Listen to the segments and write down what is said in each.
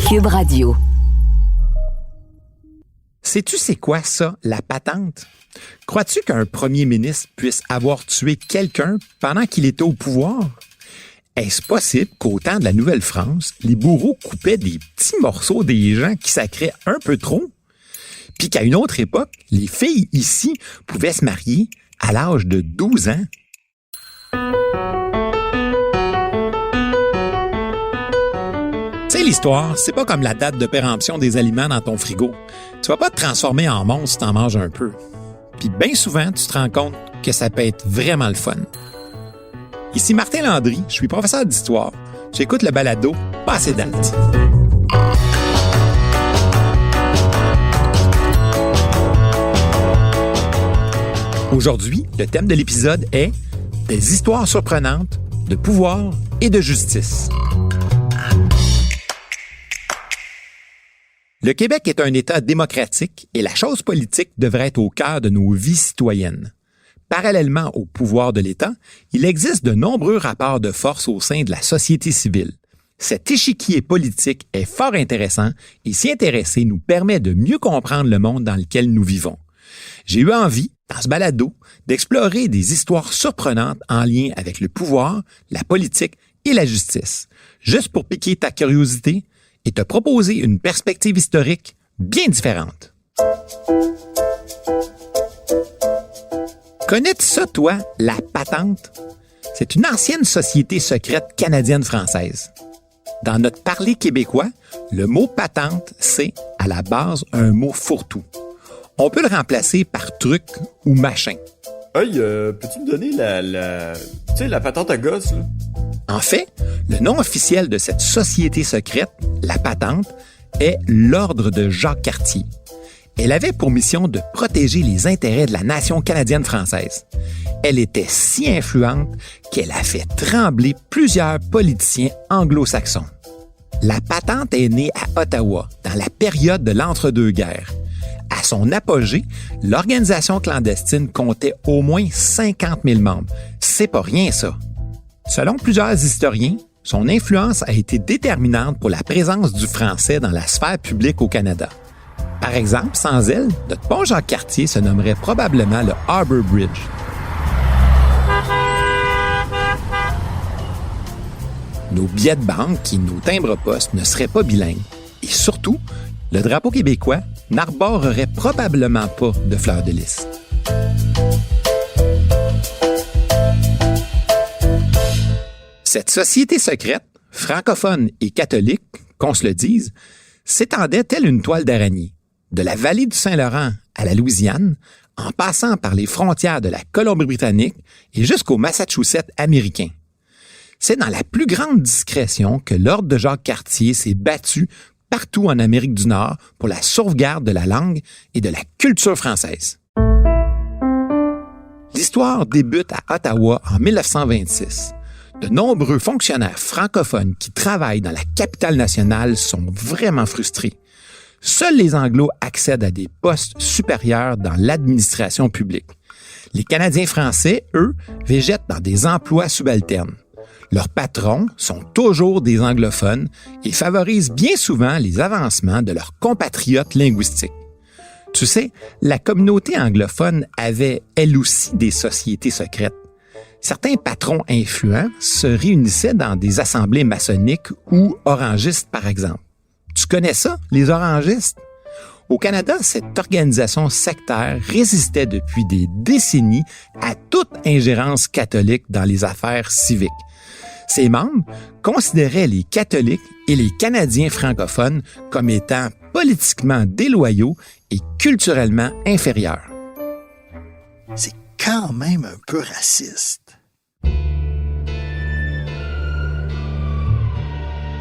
Cube Radio. Sais-tu c'est quoi ça, la patente? Crois-tu qu'un premier ministre puisse avoir tué quelqu'un pendant qu'il était au pouvoir? Est-ce possible qu'au temps de la Nouvelle-France, les bourreaux coupaient des petits morceaux des gens qui sacraient un peu trop? Puis qu'à une autre époque, les filles ici pouvaient se marier à l'âge de 12 ans? Tu sais, l'histoire, c'est pas comme la date de péremption des aliments dans ton frigo. Tu vas pas te transformer en monstre si t'en manges un peu. Puis bien souvent, tu te rends compte que ça peut être vraiment le fun. Ici Martin Landry, je suis professeur d'histoire. J'écoute le balado Passé date. Aujourd'hui, le thème de l'épisode est des histoires surprenantes de pouvoir et de justice. Le Québec est un État démocratique et la chose politique devrait être au cœur de nos vies citoyennes. Parallèlement au pouvoir de l'État, il existe de nombreux rapports de force au sein de la société civile. Cet échiquier politique est fort intéressant et s'y intéresser nous permet de mieux comprendre le monde dans lequel nous vivons. J'ai eu envie, dans ce balado, d'explorer des histoires surprenantes en lien avec le pouvoir, la politique et la justice, juste pour piquer ta curiosité et te proposer une perspective historique bien différente. Connais-tu ça, toi, la patente? C'est une ancienne société secrète canadienne-française. Dans notre parler québécois, le mot patente, c'est, à la base, un mot fourre-tout. On peut le remplacer par truc ou machin. Hey, peux-tu me donner la patente à gosse, là? En fait, le nom officiel de cette société secrète, la patente, est l'Ordre de Jacques-Cartier. Elle avait pour mission de protéger les intérêts de la nation canadienne-française. Elle était si influente qu'elle a fait trembler plusieurs politiciens anglo-saxons. La patente est née à Ottawa, dans la période de l'entre-deux-guerres. À son apogée, l'organisation clandestine comptait au moins 50 000 membres. C'est pas rien, ça. Selon plusieurs historiens, son influence a été déterminante pour la présence du français dans la sphère publique au Canada. Par exemple, sans elle, notre pont Jacques-Cartier se nommerait probablement le Harbour Bridge. Nos billets de banque et nos timbres-poste ne seraient pas bilingues. Et surtout, le drapeau québécois n'arborerait probablement pas de fleurs de lys. Cette société secrète, francophone et catholique, qu'on se le dise, s'étendait telle une toile d'araignée, de la vallée du Saint-Laurent à la Louisiane, en passant par les frontières de la Colombie-Britannique et jusqu'au Massachusetts américain. C'est dans la plus grande discrétion que l'Ordre de Jacques-Cartier s'est battu partout en Amérique du Nord pour la sauvegarde de la langue et de la culture française. L'histoire débute à Ottawa en 1926. De nombreux fonctionnaires francophones qui travaillent dans la capitale nationale sont vraiment frustrés. Seuls les Anglos accèdent à des postes supérieurs dans l'administration publique. Les Canadiens français, eux, végètent dans des emplois subalternes. Leurs patrons sont toujours des anglophones et favorisent bien souvent les avancements de leurs compatriotes linguistiques. Tu sais, la communauté anglophone avait, elle aussi, des sociétés secrètes. Certains patrons influents se réunissaient dans des assemblées maçonniques ou orangistes, par exemple. Tu connais ça, les orangistes? Au Canada, cette organisation sectaire résistait depuis des décennies à toute ingérence catholique dans les affaires civiques. Ses membres considéraient les catholiques et les Canadiens francophones comme étant politiquement déloyaux et culturellement inférieurs. C'est quand même un peu raciste.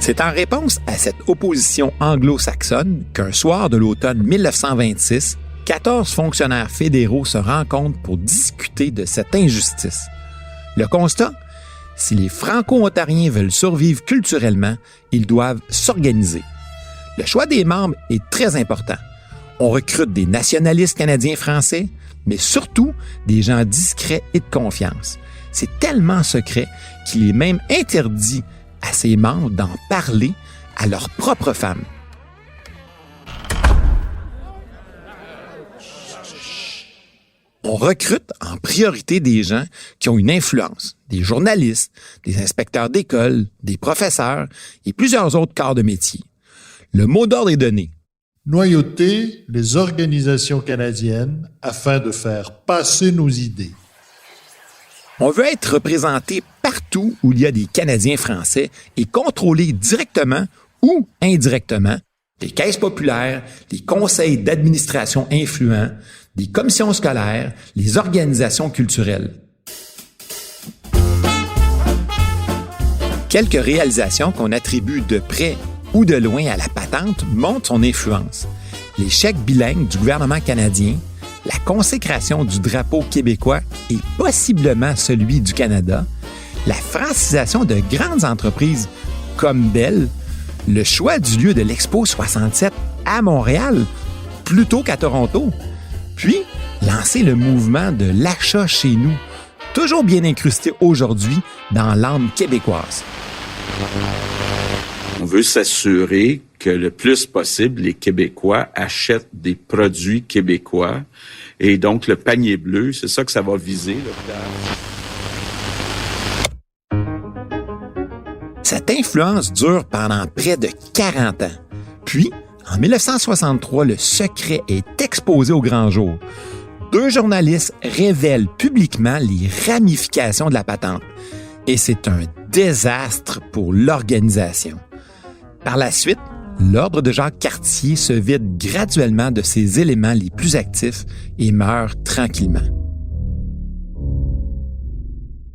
C'est en réponse à cette opposition anglo-saxonne qu'un soir de l'automne 1926, 14 fonctionnaires fédéraux se rencontrent pour discuter de cette injustice. Le constat? Si les Franco-Ontariens veulent survivre culturellement, ils doivent s'organiser. Le choix des membres est très important. On recrute des nationalistes canadiens-français, mais surtout des gens discrets et de confiance. C'est tellement secret qu'il est même interdit à ses membres d'en parler à leurs propres femmes. On recrute en priorité des gens qui ont une influence, des journalistes, des inspecteurs d'école, des professeurs et plusieurs autres corps de métier. Le mot d'ordre est donné. Noyauter les organisations canadiennes afin de faire passer nos idées. On veut être représenté partout où il y a des Canadiens français et contrôler directement ou indirectement les caisses populaires, les conseils d'administration influents, des commissions scolaires, les organisations culturelles. Quelques réalisations qu'on attribue de près ou de loin à la patente montrent son influence. Les chèques bilingues du gouvernement canadien, la consécration du drapeau québécois et possiblement celui du Canada, la francisation de grandes entreprises comme Bell, le choix du lieu de l'Expo 67 à Montréal plutôt qu'à Toronto, puis lancer le mouvement de l'achat chez nous, toujours bien incrusté aujourd'hui dans l'âme québécoise. On veut s'assurer que le plus possible, les Québécois achètent des produits québécois. Et donc, le panier bleu, c'est ça que ça va viser. Cette influence dure pendant près de 40 ans. Puis, en 1963, le secret est exposé au grand jour. 2 journalistes révèlent publiquement les ramifications de la patente. Et c'est un désastre pour l'organisation. Par la suite, l'ordre de Jacques Cartier se vide graduellement de ses éléments les plus actifs et meurt tranquillement.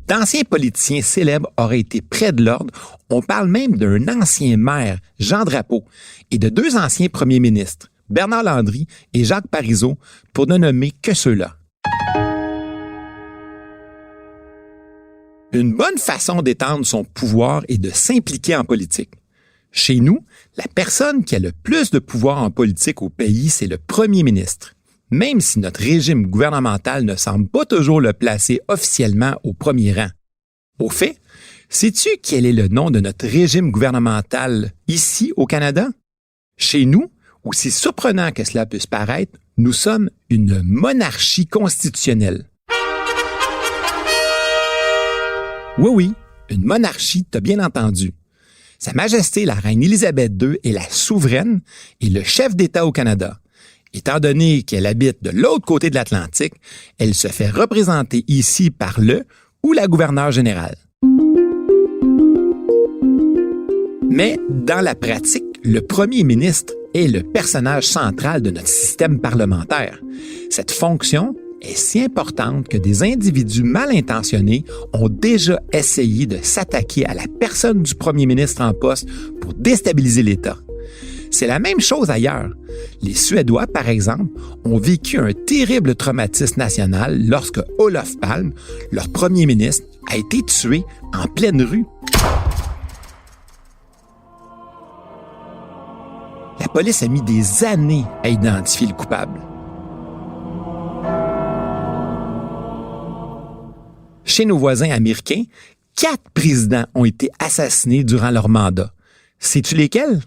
D'anciens politiciens célèbres auraient été près de l'ordre. On parle même d'un ancien maire, Jean Drapeau, et de 2 anciens premiers ministres, Bernard Landry et Jacques Parizeau, pour ne nommer que ceux-là. Une bonne façon d'étendre son pouvoir est de s'impliquer en politique. Chez nous, la personne qui a le plus de pouvoir en politique au pays, c'est le premier ministre. Même si notre régime gouvernemental ne semble pas toujours le placer officiellement au premier rang. Au fait, sais-tu quel est le nom de notre régime gouvernemental ici au Canada? Chez nous, aussi surprenant que cela puisse paraître, nous sommes une monarchie constitutionnelle. Oui, une monarchie, t'as bien entendu. Sa Majesté la Reine Élisabeth II est la souveraine et le chef d'État au Canada. Étant donné qu'elle habite de l'autre côté de l'Atlantique, elle se fait représenter ici par le ou la gouverneure générale. Mais dans la pratique, le premier ministre est le personnage central de notre système parlementaire. Cette fonction est si importante que des individus mal intentionnés ont déjà essayé de s'attaquer à la personne du premier ministre en poste pour déstabiliser l'État. C'est la même chose ailleurs. Les Suédois, par exemple, ont vécu un terrible traumatisme national lorsque Olof Palme, leur premier ministre, a été tué en pleine rue. La police a mis des années à identifier le coupable. Chez nos voisins américains, 4 présidents ont été assassinés durant leur mandat. Sais-tu lesquels?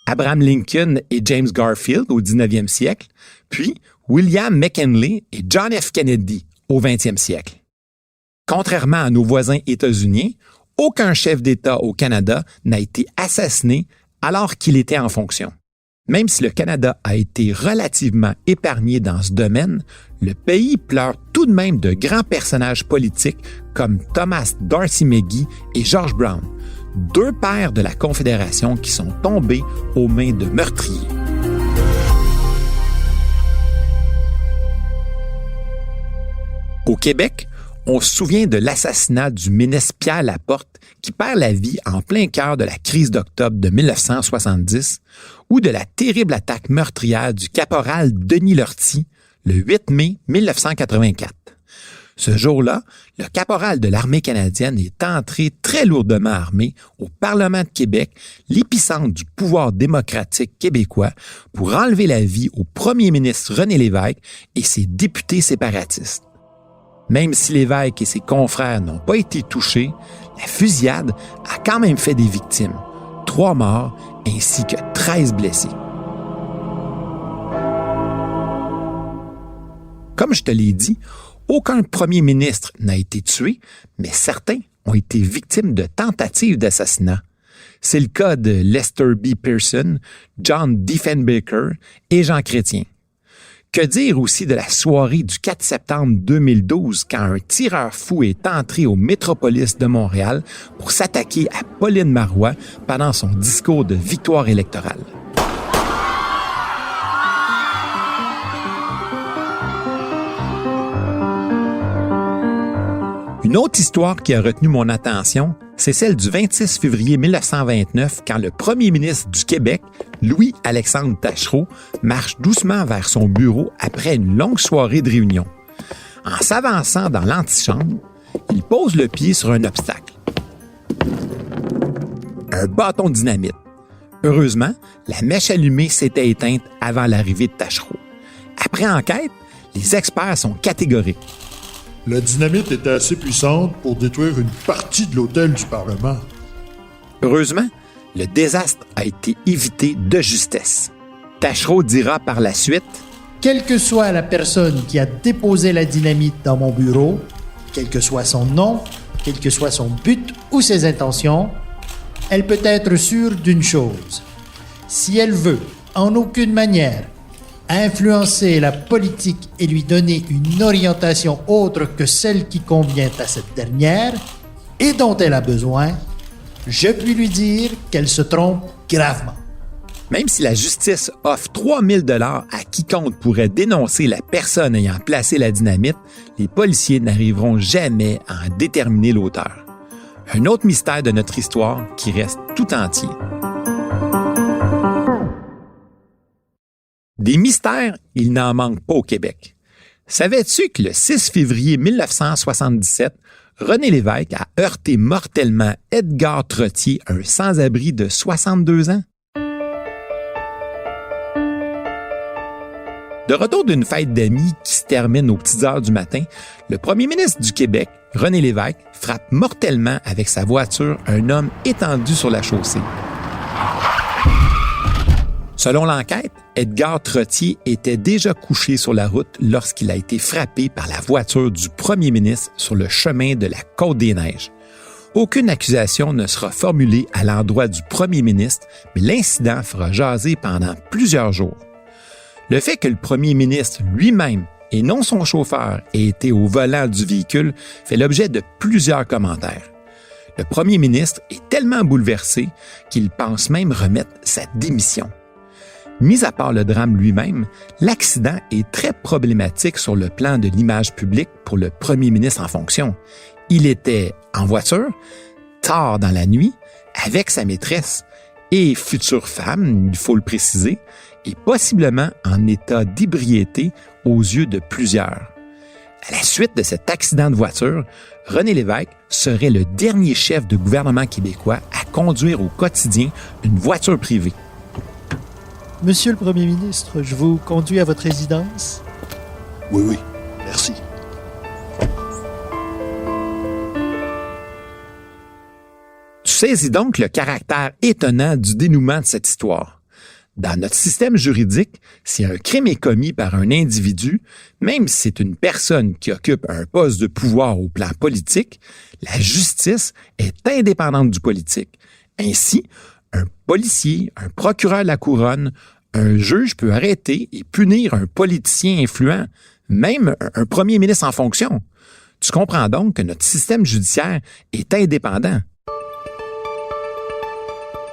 Abraham Lincoln et James Garfield au 19e siècle, puis William McKinley et John F. Kennedy au 20e siècle. Contrairement à nos voisins états-uniens, aucun chef d'État au Canada n'a été assassiné alors qu'il était en fonction. Même si le Canada a été relativement épargné dans ce domaine, le pays pleure tout de même de grands personnages politiques comme Thomas D'Arcy McGee et George Brown, 2 pères de la Confédération qui sont tombés aux mains de meurtriers. Au Québec, on se souvient de l'assassinat du ministre Pierre Laporte qui perd la vie en plein cœur de la crise d'octobre de 1970 ou de la terrible attaque meurtrière du caporal Denis Lortie le 8 mai 1984. Ce jour-là, le caporal de l'armée canadienne est entré très lourdement armé au Parlement de Québec, l'épicentre du pouvoir démocratique québécois, pour enlever la vie au premier ministre René Lévesque et ses députés séparatistes. Même si l'évêque et ses confrères n'ont pas été touchés, la fusillade a quand même fait des victimes, 3 morts ainsi que 13 blessés. Comme je te l'ai dit, aucun premier ministre n'a été tué, mais certains ont été victimes de tentatives d'assassinat. C'est le cas de Lester B. Pearson, John Diefenbaker et Jean Chrétien. Que dire aussi de la soirée du 4 septembre 2012 quand un tireur fou est entré au Métropolis de Montréal pour s'attaquer à Pauline Marois pendant son discours de victoire électorale? Une autre histoire qui a retenu mon attention, c'est celle du 26 février 1929 quand le premier ministre du Québec, Louis-Alexandre Taschereau, marche doucement vers son bureau après une longue soirée de réunion. En s'avançant dans l'antichambre, il pose le pied sur un obstacle. Un bâton de dynamite. Heureusement, la mèche allumée s'était éteinte avant l'arrivée de Taschereau. Après enquête, les experts sont catégoriques. La dynamite était assez puissante pour détruire une partie de l'hôtel du Parlement. Heureusement, le désastre a été évité de justesse. Taschereau dira par la suite « Quelle que soit la personne qui a déposé la dynamite dans mon bureau, quel que soit son nom, quel que soit son but ou ses intentions, elle peut être sûre d'une chose. Si elle veut, en aucune manière, influencer la politique et lui donner une orientation autre que celle qui convient à cette dernière et dont elle a besoin, je puis lui dire qu'elle se trompe gravement. » Même si la justice offre 3 000 $ à quiconque pourrait dénoncer la personne ayant placé la dynamite, les policiers n'arriveront jamais à en déterminer l'auteur. Un autre mystère de notre histoire qui reste tout entier. Des mystères, il n'en manque pas au Québec. Savais-tu que le 6 février 1977, René Lévesque a heurté mortellement Edgar Trottier, un sans-abri de 62 ans? De retour d'une fête d'amis qui se termine aux petites heures du matin, le premier ministre du Québec, René Lévesque, frappe mortellement avec sa voiture un homme étendu sur la chaussée. Selon l'enquête, Edgar Trottier était déjà couché sur la route lorsqu'il a été frappé par la voiture du premier ministre sur le chemin de la Côte-des-Neiges. Aucune accusation ne sera formulée à l'endroit du premier ministre, mais l'incident fera jaser pendant plusieurs jours. Le fait que le premier ministre lui-même et non son chauffeur ait été au volant du véhicule fait l'objet de plusieurs commentaires. Le premier ministre est tellement bouleversé qu'il pense même remettre sa démission. Mis à part le drame lui-même, l'accident est très problématique sur le plan de l'image publique pour le premier ministre en fonction. Il était en voiture, tard dans la nuit, avec sa maîtresse et future femme, il faut le préciser, et possiblement en état d'ébriété aux yeux de plusieurs. À la suite de cet accident de voiture, René Lévesque serait le dernier chef de gouvernement québécois à conduire au quotidien une voiture privée. Monsieur le Premier ministre, je vous conduis à votre résidence? Oui, merci. Tu saisis donc le caractère étonnant du dénouement de cette histoire. Dans notre système juridique, si un crime est commis par un individu, même si c'est une personne qui occupe un poste de pouvoir au plan politique, la justice est indépendante du politique. Ainsi, un policier, un procureur de la couronne, un juge peut arrêter et punir un politicien influent, même un premier ministre en fonction. Tu comprends donc que notre système judiciaire est indépendant.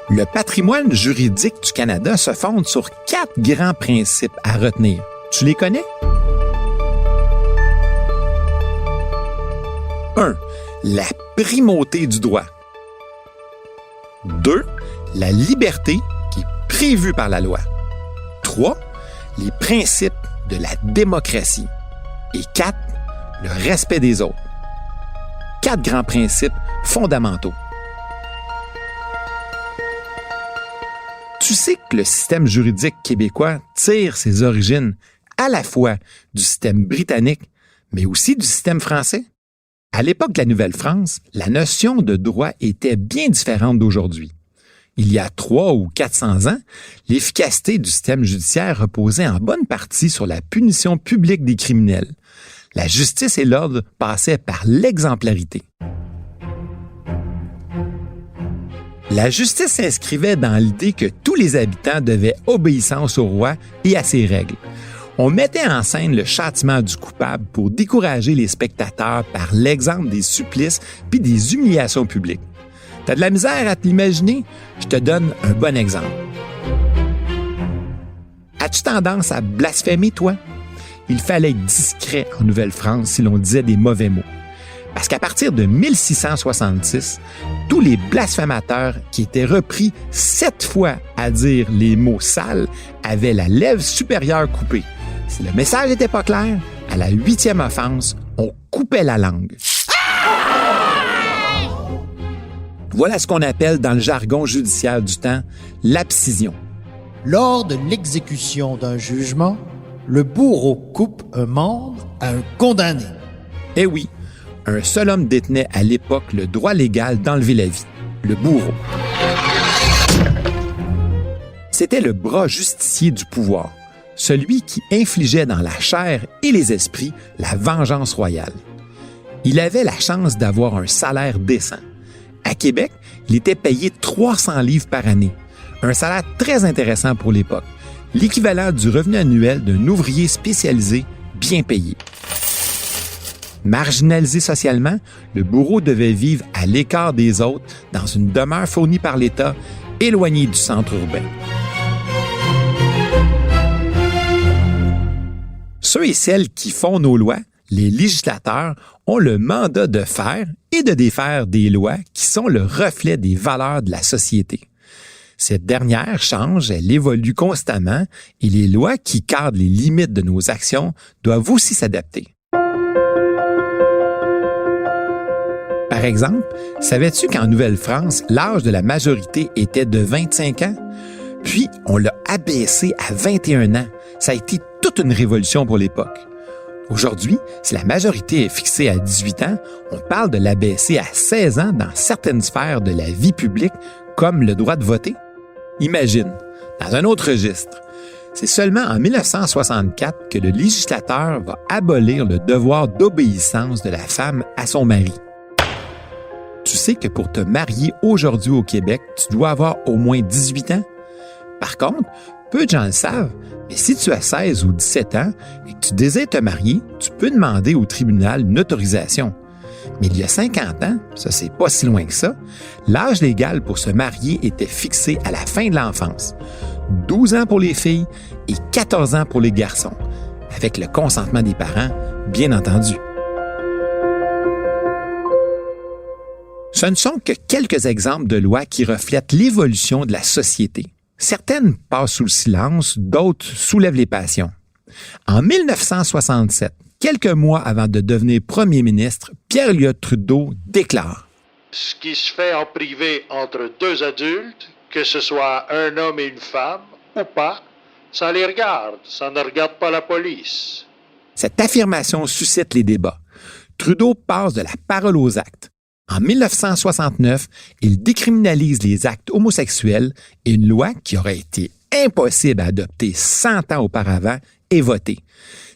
Le patrimoine juridique du Canada se fonde sur 4 grands principes à retenir. Tu les connais? 1. La primauté du droit. 2. La liberté qui est prévue par la loi. 3. Les principes de la démocratie. Et 4. Le respect des autres. 4 grands principes fondamentaux. Tu sais que le système juridique québécois tire ses origines à la fois du système britannique, mais aussi du système français. À l'époque de la Nouvelle-France, la notion de droit était bien différente d'aujourd'hui. Il y a 300 ou 400 ans, l'efficacité du système judiciaire reposait en bonne partie sur la punition publique des criminels. La justice et l'ordre passaient par l'exemplarité. La justice s'inscrivait dans l'idée que tous les habitants devaient obéissance au roi et à ses règles. On mettait en scène le châtiment du coupable pour décourager les spectateurs par l'exemple des supplices puis des humiliations publiques. T'as de la misère à t'imaginer? Je te donne un bon exemple. As-tu tendance à blasphémer, toi? Il fallait être discret en Nouvelle-France si l'on disait des mauvais mots. Parce qu'à partir de 1666, tous les blasphémateurs qui étaient repris 7 fois à dire les mots sales avaient la lèvre supérieure coupée. Si le message n'était pas clair, à la 8e offense, on coupait la langue. Voilà ce qu'on appelle dans le jargon judiciaire du temps l'abscission. Lors de l'exécution d'un jugement, le bourreau coupe un membre à un condamné. Eh oui, un seul homme détenait à l'époque le droit légal d'enlever la vie, le bourreau. C'était le bras justicier du pouvoir, celui qui infligeait dans la chair et les esprits la vengeance royale. Il avait la chance d'avoir un salaire décent. À Québec, il était payé 300 livres par année, un salaire très intéressant pour l'époque, l'équivalent du revenu annuel d'un ouvrier spécialisé bien payé. Marginalisé socialement, le bourreau devait vivre à l'écart des autres dans une demeure fournie par l'État, éloignée du centre urbain. Ceux et celles qui font nos lois, les législateurs, ont le mandat de faire et de défaire des lois qui sont le reflet des valeurs de la société. Cette dernière change, elle évolue constamment et les lois qui cadrent les limites de nos actions doivent aussi s'adapter. Par exemple, savais-tu qu'en Nouvelle-France, l'âge de la majorité était de 25 ans? Puis, on l'a abaissé à 21 ans. Ça a été toute une révolution pour l'époque. Aujourd'hui, si la majorité est fixée à 18 ans, on parle de l'abaisser à 16 ans dans certaines sphères de la vie publique, comme le droit de voter. Imagine, dans un autre registre, c'est seulement en 1964 que le législateur va abolir le devoir d'obéissance de la femme à son mari. Tu sais que pour te marier aujourd'hui au Québec, tu dois avoir au moins 18 ans. Par contre, peu de gens le savent, mais si tu as 16 ou 17 ans et que tu désires te marier, tu peux demander au tribunal une autorisation. Mais il y a 50 ans, ça c'est pas si loin que ça, l'âge légal pour se marier était fixé à la fin de l'enfance. 12 ans pour les filles et 14 ans pour les garçons, avec le consentement des parents, bien entendu. Ce ne sont que quelques exemples de lois qui reflètent l'évolution de la société. Certaines passent sous le silence, d'autres soulèvent les passions. En 1967, quelques mois avant de devenir premier ministre, Pierre Elliott Trudeau déclare « Ce qui se fait en privé entre deux adultes, que ce soit un homme et une femme ou pas, ça les regarde, ça ne regarde pas la police. » Cette affirmation suscite les débats. Trudeau passe de la parole aux actes. En 1969, il décriminalise les actes homosexuels et une loi qui aurait été impossible à adopter 100 ans auparavant est votée.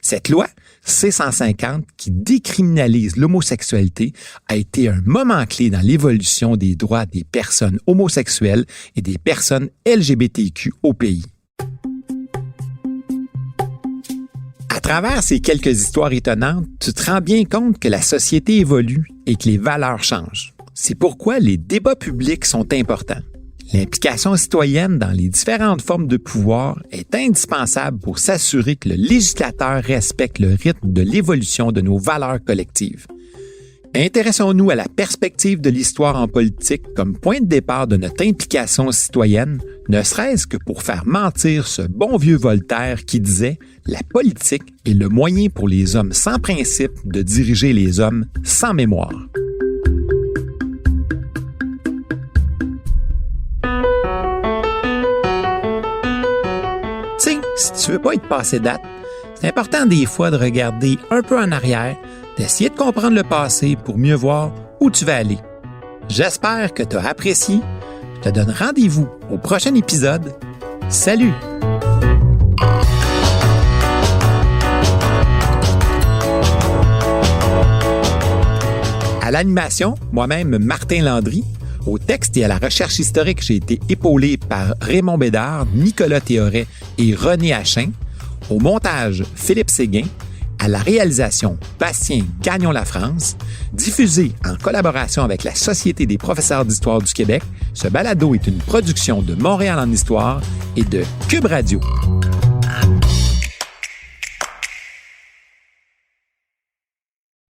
Cette loi, C-150, qui décriminalise l'homosexualité, a été un moment clé dans l'évolution des droits des personnes homosexuelles et des personnes LGBTQ au pays. À travers ces quelques histoires étonnantes, tu te rends bien compte que la société évolue et que les valeurs changent. C'est pourquoi les débats publics sont importants. L'implication citoyenne dans les différentes formes de pouvoir est indispensable pour s'assurer que le législateur respecte le rythme de l'évolution de nos valeurs collectives. Intéressons-nous à la perspective de l'histoire en politique comme point de départ de notre implication citoyenne, ne serait-ce que pour faire mentir ce bon vieux Voltaire qui disait « La politique est le moyen pour les hommes sans principe de diriger les hommes sans mémoire ». Tu sais, si tu veux pas être passé date, C'est important des fois de regarder un peu en arrière, d'essayer de comprendre le passé pour mieux voir où tu vas aller. J'espère que tu as apprécié. Je te donne rendez-vous au prochain épisode. Salut! À l'animation, moi-même, Martin Landry. Au texte et à la recherche historique, j'ai été épaulé par Raymond Bédard, Nicolas Théoret et René Achin. Au montage, Philippe Séguin. À la réalisation, Bastien Gagnon-Lafrance. Diffusé en collaboration avec la Société des professeurs d'histoire du Québec, ce balado est une production de Montréal en Histoire et de Cube Radio.